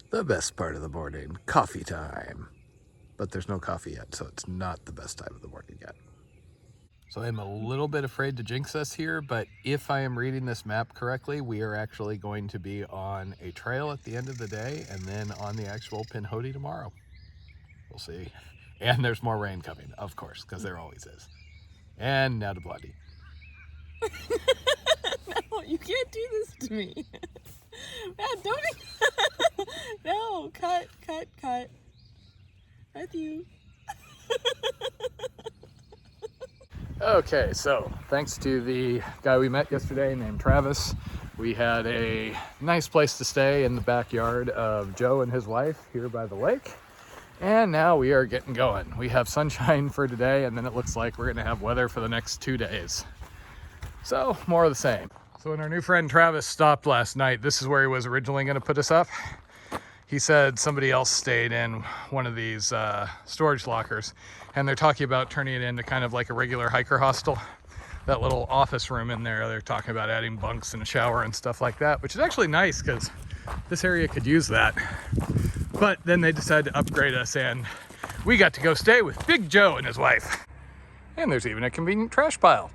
The best part of the morning, coffee time. But there's no coffee yet, so it's not the best time of the morning yet. So I'm a little bit afraid to jinx us here, but if I am reading this map correctly, we are actually going to be on a trail at the end of the day and then on the actual Pinhoti tomorrow. We'll see. And there's more rain coming, of course, because there always is. And now to Blondie. No, you can't do this to me. Man, don't. No, cut. Matthew. Okay, so thanks to the guy we met yesterday named Travis, we had a nice place to stay in the backyard of Joe and his wife here by the lake. And now we are getting going. We have sunshine for today, and then it looks like we're gonna have weather for the next 2 days. So more of the same. So when our new friend Travis stopped last night, this is where he was originally gonna put us up. He said somebody else stayed in one of these storage lockers, and they're talking about turning it into kind of like a regular hiker hostel. That little office room in there, they're talking about adding bunks and a shower and stuff like that, which is actually nice because this area could use that. But then they decided to upgrade us, and we got to go stay with Big Joe and his wife. And there's even a convenient trash pile.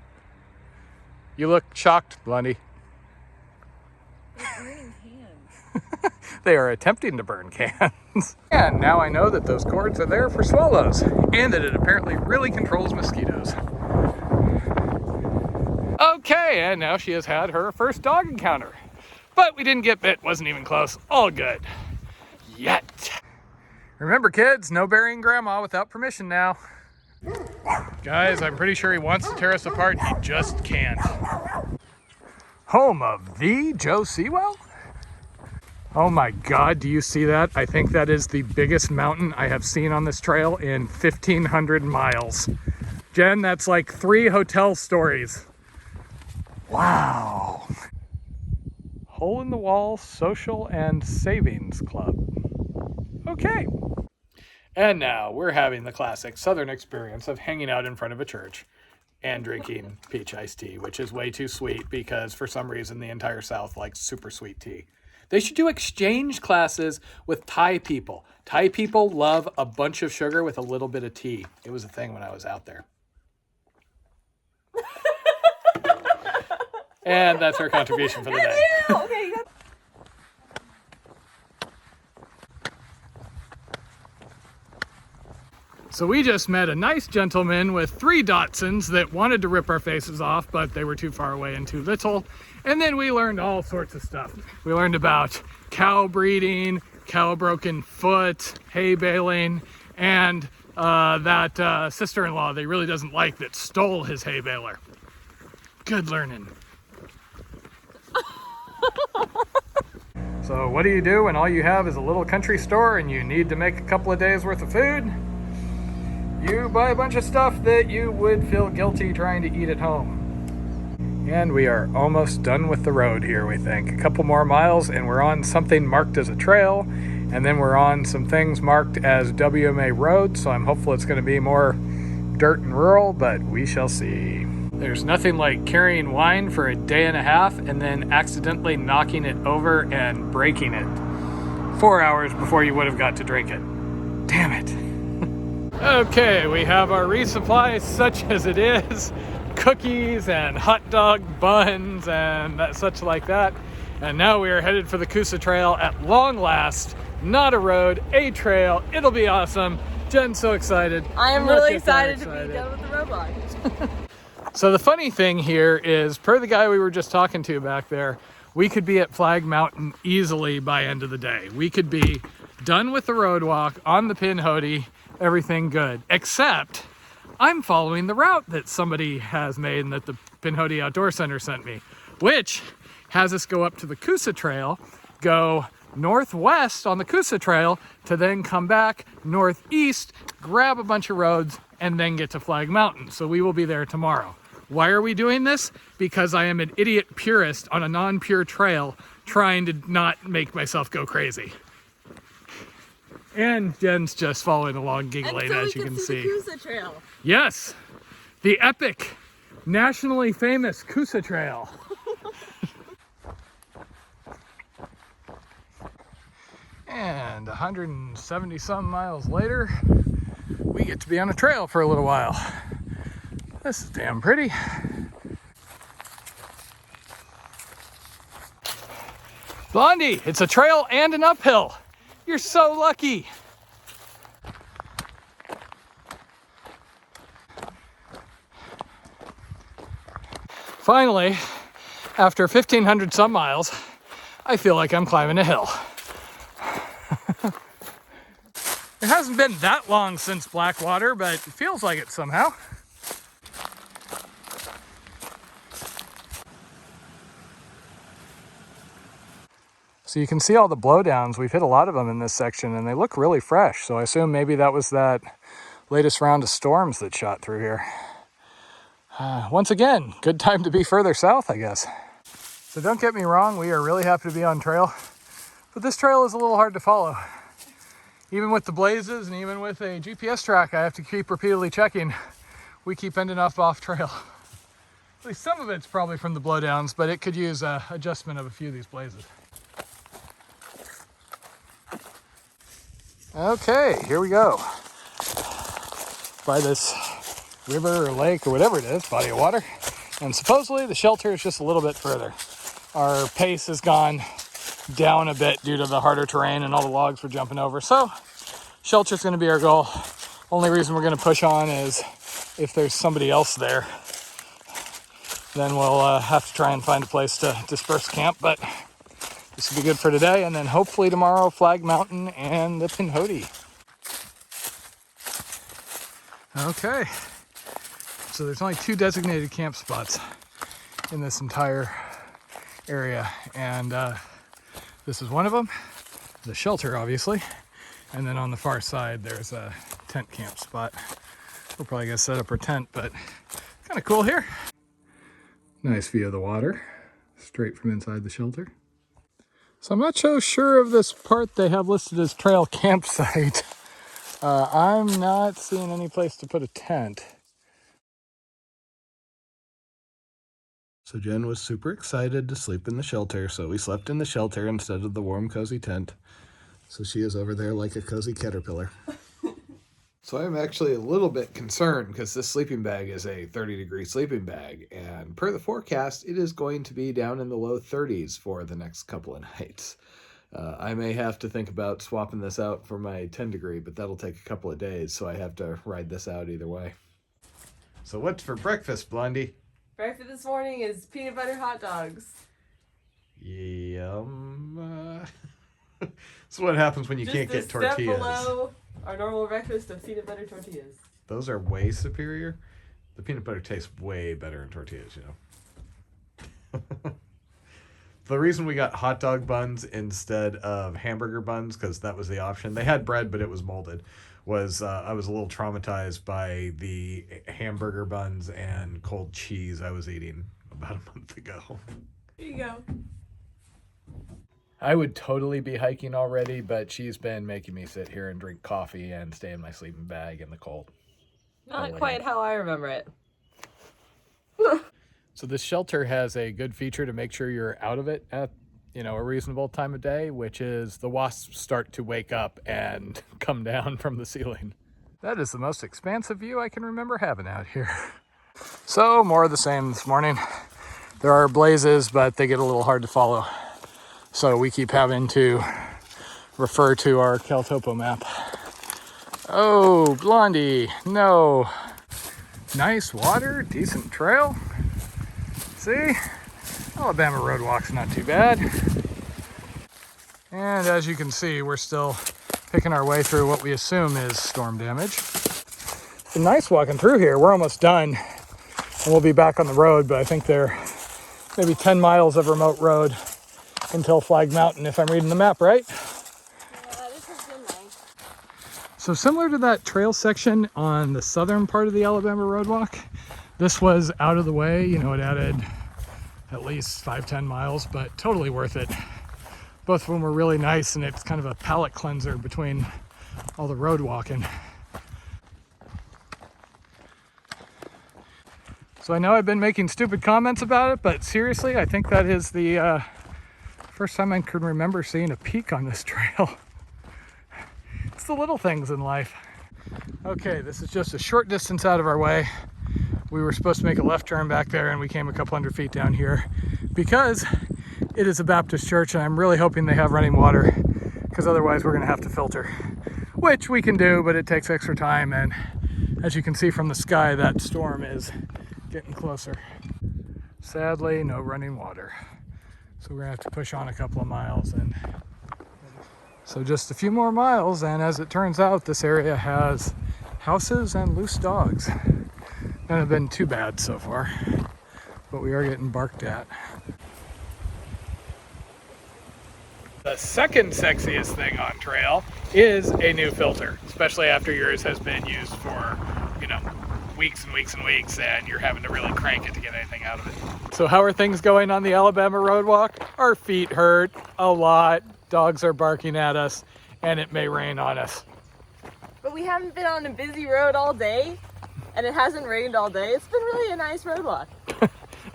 You look shocked, Blondie. They are attempting to burn cans. And now I know that those cords are there for swallows, and that it apparently really controls mosquitoes. Okay, and now she has had her first dog encounter. But we didn't get bit, wasn't even close. All good. Yet. Remember kids, no burying grandma without permission now. Guys, I'm pretty sure he wants to tear us apart, he just can't. Home of the Joe Sewell? Oh my God, do you see that? I think that is the biggest mountain I have seen on this trail in 1,500 miles. Jen, that's like 3 hotel stories. Wow. Hole in the Wall Social and Savings Club. Okay. And now we're having the classic Southern experience of hanging out in front of a church and drinking peach iced tea, which is way too sweet because for some reason the entire South likes super sweet tea. They should do exchange classes with Thai people. Thai people love a bunch of sugar with a little bit of tea. It was a thing when I was out there. And that's our contribution for the day. Okay, So we just met a nice gentleman with 3 Datsuns that wanted to rip our faces off, but they were too far away and too little. And then we learned all sorts of stuff. We learned about cow breeding, cow broken foot, hay baling, and that sister-in-law that he really doesn't like that stole his hay baler. Good learning. So what do you do when all you have is a little country store and you need to make a couple of days worth of food? You buy a bunch of stuff that you would feel guilty trying to eat at home. And we are almost done with the road here, we think. A couple more miles and we're on something marked as a trail, and then we're on some things marked as WMA Road, so I'm hopeful it's going to be more dirt and rural, but we shall see. There's nothing like carrying wine for a day and a half and then accidentally knocking it over and breaking it 4 hours before you would have got to drink it. Damn it. Okay, we have our resupply such as it is. Cookies and hot dog buns and such like that. And now we are headed for the Coosa Trail at long last. Not a road, a trail. It'll be awesome. Jen's so excited. I am really excited to be done with the roadblock. So the funny thing here is, per the guy we were just talking to back there, we could be at Flag Mountain easily by end of the day. We could be done with the road walk on the Pinhoti, everything good, except I'm following the route that somebody has made and that the Pinhoti Outdoor Center sent me, which has us go up to the Coosa Trail, go northwest on the Coosa Trail to then come back northeast, grab a bunch of roads, and then get to Flag Mountain. So we will be there tomorrow. Why are we doing this? Because I am an idiot purist on a non-pure trail trying to not make myself go crazy. And Jen's just following along giggling, so as you can see. The Coosa Trail. Yes, the epic, nationally famous Coosa Trail. And 170 some miles later, we get to be on a trail for a little while. This is damn pretty. Blondie, it's a trail and an uphill. You're so lucky. Finally, after 1,500 some miles, I feel like I'm climbing a hill. It hasn't been that long since Blackwater, but it feels like it somehow. So you can see all the blowdowns. We've hit a lot of them in this section and they look really fresh. So I assume maybe that was that latest round of storms that shot through here. Once again, good time to be further south, I guess. So don't get me wrong, we are really happy to be on trail, but this trail is a little hard to follow. Even with the blazes and even with a GPS track I have to keep repeatedly checking, we keep ending up off trail. At least some of it's probably from the blowdowns, but it could use adjustment of a few of these blazes. Okay, here we go. By this river or lake or whatever it is, body of water. And supposedly the shelter is just a little bit further. Our pace has gone down a bit due to the harder terrain and all the logs we're jumping over. So shelter's gonna be our goal. Only reason we're gonna push on is if there's somebody else there, then we'll have to try and find a place to disperse camp. But this will be good for today, and then hopefully tomorrow, Flag Mountain and the Pinhoti. Okay, so there's only 2 designated camp spots in this entire area, and this is one of them, the shelter obviously, and then on the far side there's a tent camp spot. We're probably gonna set up our tent, but kind of cool here. Nice view of the water, straight from inside the shelter. So I'm not so sure of this part they have listed as trail campsite. I'm not seeing any place to put a tent. So Jen was super excited to sleep in the shelter, so we slept in the shelter instead of the warm, cozy tent. So she is over there like a cozy caterpillar. So I'm actually a little bit concerned because this sleeping bag is a 30-degree sleeping bag, and per the forecast, it is going to be down in the low 30s for the next couple of nights. I may have to think about swapping this out for my 10-degree, but that'll take a couple of days, so I have to ride this out either way. So what's for breakfast, Blondie? Breakfast this morning is peanut butter hot dogs. Yum. So what happens when you can't get tortillas? Just a step below our normal breakfast of peanut butter tortillas. Those are way superior. The peanut butter tastes way better in tortillas, you know. The reason we got hot dog buns instead of hamburger buns, because that was the option. They had bread, but it was molded. Was I was a little traumatized by the hamburger buns and cold cheese I was eating about a month ago. Here you go. I would totally be hiking already, but she's been making me sit here and drink coffee and stay in my sleeping bag in the cold. Not quite how I remember it. So this shelter has a good feature to make sure you're out of it at, you know, a reasonable time of day, which is the wasps start to wake up and come down from the ceiling. That is the most expansive view I can remember having out here. So more of the same this morning. There are blazes, but they get a little hard to follow. So we keep having to refer to our CalTopo map. Oh, Blondie, no. Nice water, decent trail. See? Alabama Roadwalk's not too bad. And as you can see, we're still picking our way through what we assume is storm damage. It's been nice walking through here. We're almost done and we'll be back on the road, but I think they're maybe 10 miles of remote road until Flag Mountain, if I'm reading the map right. Yeah, this has been nice. So similar to that trail section on the southern part of the Alabama Roadwalk, this was out of the way. You know, it added at least 5-10 miles, but totally worth it. Both of them were really nice, and it's kind of a palate cleanser between all the road walking. So I know I've been making stupid comments about it, but seriously, I think that is the first time I can remember seeing a peak on this trail. It's the little things in life. Okay, this is just a short distance out of our way. We were supposed to make a left turn back there and we came a couple hundred feet down here because it is a Baptist church and I'm really hoping they have running water, because otherwise we're gonna have to filter, which we can do, but it takes extra time, and as you can see from the sky, that storm is getting closer. Sadly, no running water. So we're gonna have to push on a couple of miles, and so just a few more miles, and as it turns out, this area has houses and loose dogs. None have been too bad so far, but we are getting barked at. The second sexiest thing on trail is a new filter, especially after yours has been used for, you know, weeks and weeks and weeks, and you're having to really crank it to get anything out of it. So how are things going on the Alabama Roadwalk? Our feet hurt a lot, dogs are barking at us, and it may rain on us. But we haven't been on a busy road all day, and it hasn't rained all day. It's been really a nice road walk.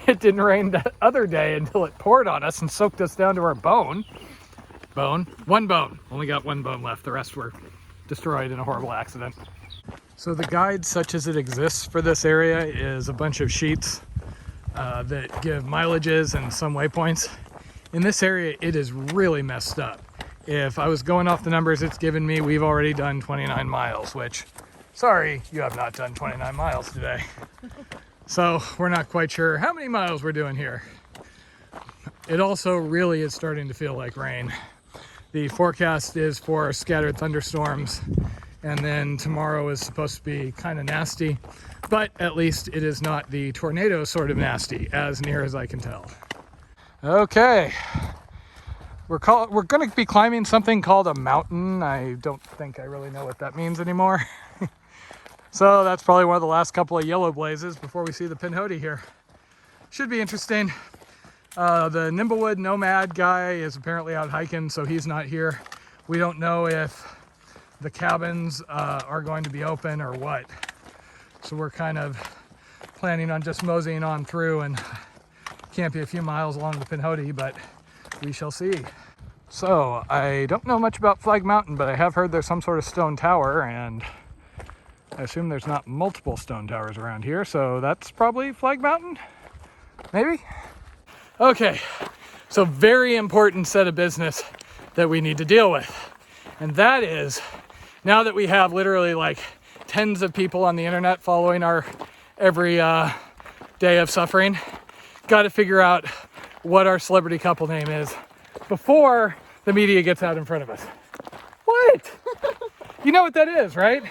It didn't rain the other day until it poured on us and soaked us down to our bone. One bone. Only got one bone left. The rest were destroyed in a horrible accident. So the guide, such as it exists for this area, is a bunch of sheets that give mileages and some waypoints. In this area, it is really messed up. If I was going off the numbers it's given me, we've already done 29 miles, which, sorry, you have not done 29 miles today. So we're not quite sure how many miles we're doing here. It also really is starting to feel like rain. The forecast is for scattered thunderstorms, and then tomorrow is supposed to be kind of nasty, but at least it is not the tornado sort of nasty, as near as I can tell. Okay, we're going to be climbing something called a mountain. I don't think I really know what that means anymore. So that's probably one of the last couple of yellow blazes before we see the Pinhoti here. Should be interesting. The Nimblewood Nomad guy is apparently out hiking, so he's not here. We don't know if the cabins are going to be open or what. So we're kind of planning on just moseying on through, and can't be a few miles along the Pinhoti, but we shall see. So I don't know much about Flag Mountain, but I have heard there's some sort of stone tower, and I assume there's not multiple stone towers around here, so that's probably Flag Mountain, maybe? Okay, so very important set of business that we need to deal with. And that is, now that we have literally like tens of people on the internet following our every day of suffering, got to figure out what our celebrity couple name is before the media gets out in front of us. What? You know what that is, right?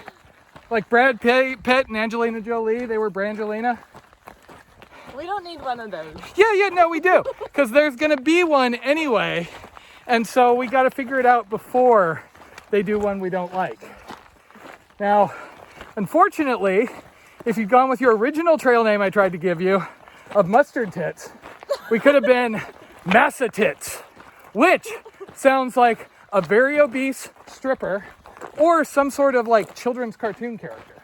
Like Brad Pitt and Angelina Jolie, they were Brangelina. We don't need one of those. Yeah, no, we do. Because there's going to be one anyway. And so we got to figure it out before they do one we don't like. Now, unfortunately, if you'd gone with your original trail name I tried to give you of Mustard Tits, we could have been MasoTaters, which sounds like a very obese stripper or some sort of like children's cartoon character.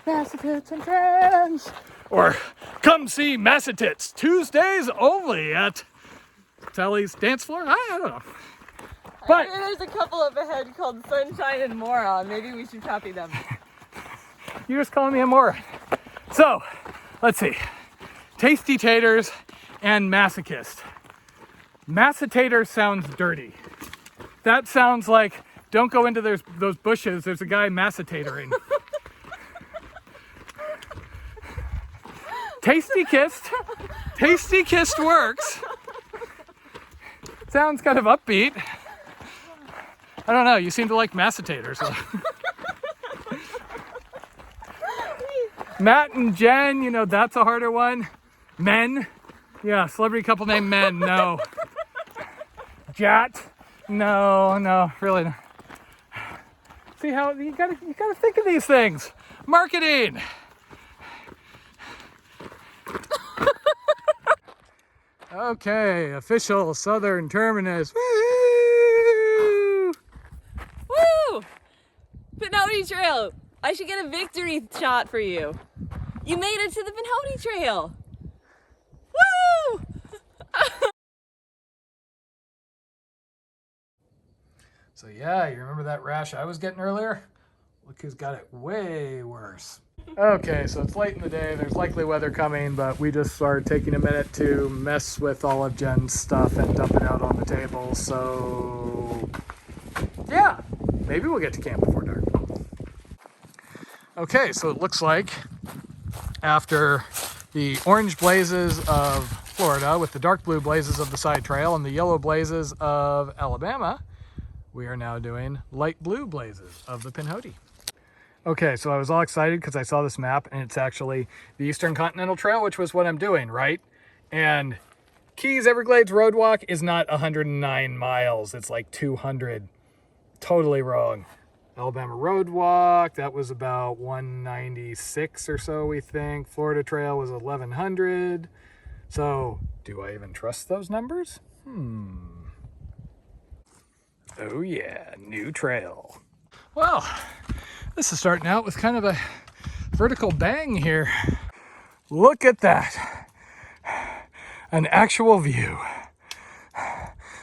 MasoTaters and friends. Or come see MasoTaters Tuesdays only at Sally's dance floor. I don't know. But there's a couple up ahead called Sunshine and Moron. Maybe we should copy them. You're just calling me a moron. So, let's see. Tasty Taters and Masochist. MasoTaters sounds dirty. That sounds like, don't go into those bushes. There's a guy masotatoring. Tasty Kissed works. Sounds kind of upbeat. I don't know, you seem to like MasoTaters. Matt and Jen, you know, that's a harder one. Men, yeah, celebrity couple named Men, no. Jat, no, really no. See how, you gotta think of these things. Marketing. Okay, official southern terminus. Woo! Woo! Pinhoti Trail. I should get a victory shot for you. You made it to the Pinhoti Trail. Woo! So yeah, you remember that rash I was getting earlier? Look who's got it way worse. Okay, so it's late in the day. There's likely weather coming, but we just started taking a minute to mess with all of Jen's stuff and dump it out on the table. So yeah, maybe we'll get to camp before dark. Okay, so it looks like after the orange blazes of Florida with the dark blue blazes of the side trail and the yellow blazes of Alabama, we are now doing light blue blazes of the Pinhoti. Okay, so I was all excited because I saw this map and it's actually the Eastern Continental Trail, which was what I'm doing, right? And Keys Everglades Roadwalk is not 109 miles, it's like 200. Totally wrong. Alabama Roadwalk, that was about 196 or so, we think. Florida Trail was 1,100. So, do I even trust those numbers? Oh yeah, new trail. Well, this is starting out with kind of a vertical bang here. Look at that. An actual view.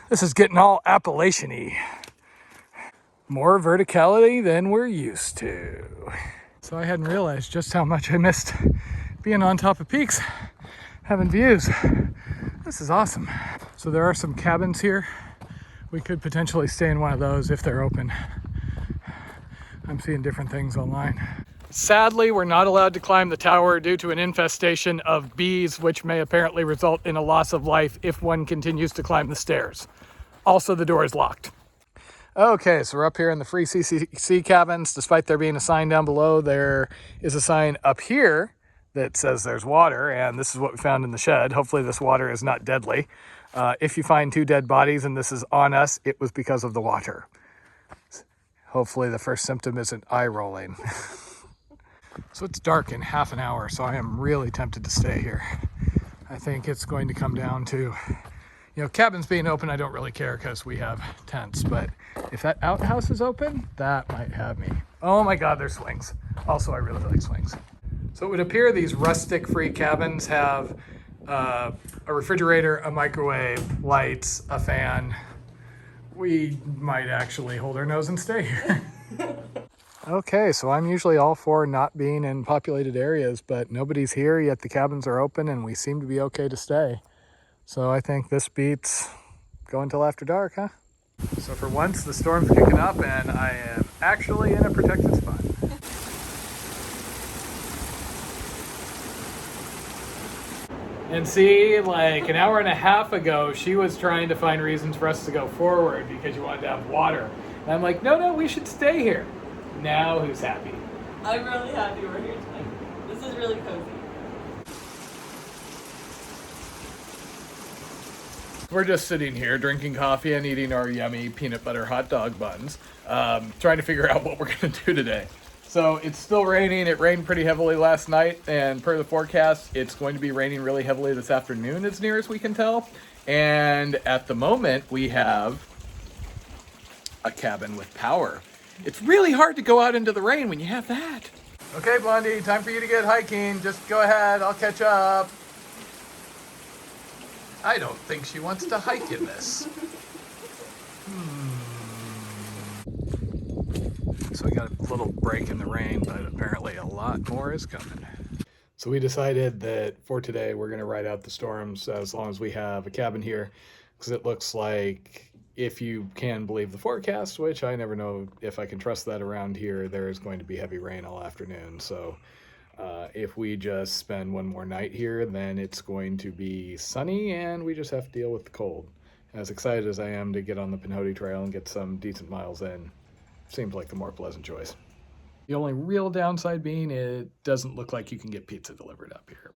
This is getting all Appalachian-y. More verticality than we're used to. So I hadn't realized just how much I missed being on top of peaks, having views. This is awesome. So there are some cabins here. We could potentially stay in one of those if they're open. I'm seeing different things online. Sadly, we're not allowed to climb the tower due to an infestation of bees, which may apparently result in a loss of life if one continues to climb the stairs. Also, the door is locked. Okay, so we're up here in the free CCC cabins. Despite there being a sign down below, there is a sign up here that says there's water, and this is what we found in the shed. Hopefully this water is not deadly. If you find 2 dead bodies and this is on us, it was because of the water. Hopefully the first symptom isn't eye rolling. So it's dark in half an hour, so I am really tempted to stay here. I think it's going to come down to, cabins being open, I don't really care because we have tents, but if that outhouse is open, that might have me. Oh my God, there's swings. Also, I really like swings. So it would appear these rustic-free cabins have a refrigerator, a microwave, lights, a fan. We might actually hold our nose and stay here. Okay, so I'm usually all for not being in populated areas, but nobody's here, yet the cabins are open and we seem to be okay to stay. So I think this beats going till after dark, huh? So for once, the storm's kicking up and I am actually in a protected spot. And see, like an hour and a half ago, she was trying to find reasons for us to go forward because you wanted to have water. And I'm like, no, we should stay here. Now who's happy? I'm really happy we're here tonight. This is really cozy. We're just sitting here drinking coffee and eating our yummy peanut butter hot dog buns, trying to figure out what we're going to do today. So it's still raining. It rained pretty heavily last night, and per the forecast, it's going to be raining really heavily this afternoon as near as we can tell. And at the moment, we have a cabin with power. It's really hard to go out into the rain when you have that. Okay, Blondie, time for you to get hiking. Just go ahead, I'll catch up. I don't think she wants to hike in this. So we got a little break in the rain, but apparently a lot more is coming. So we decided that for today, we're gonna ride out the storms as long as we have a cabin here, because it looks like, if you can believe the forecast, which I never know if I can trust that around here, there is going to be heavy rain all afternoon. So if we just spend one more night here, then it's going to be sunny and we just have to deal with the cold. As excited as I am to get on the Pinhoti Trail and get some decent miles in, seems like the more pleasant choice. The only real downside being it doesn't look like you can get pizza delivered up here.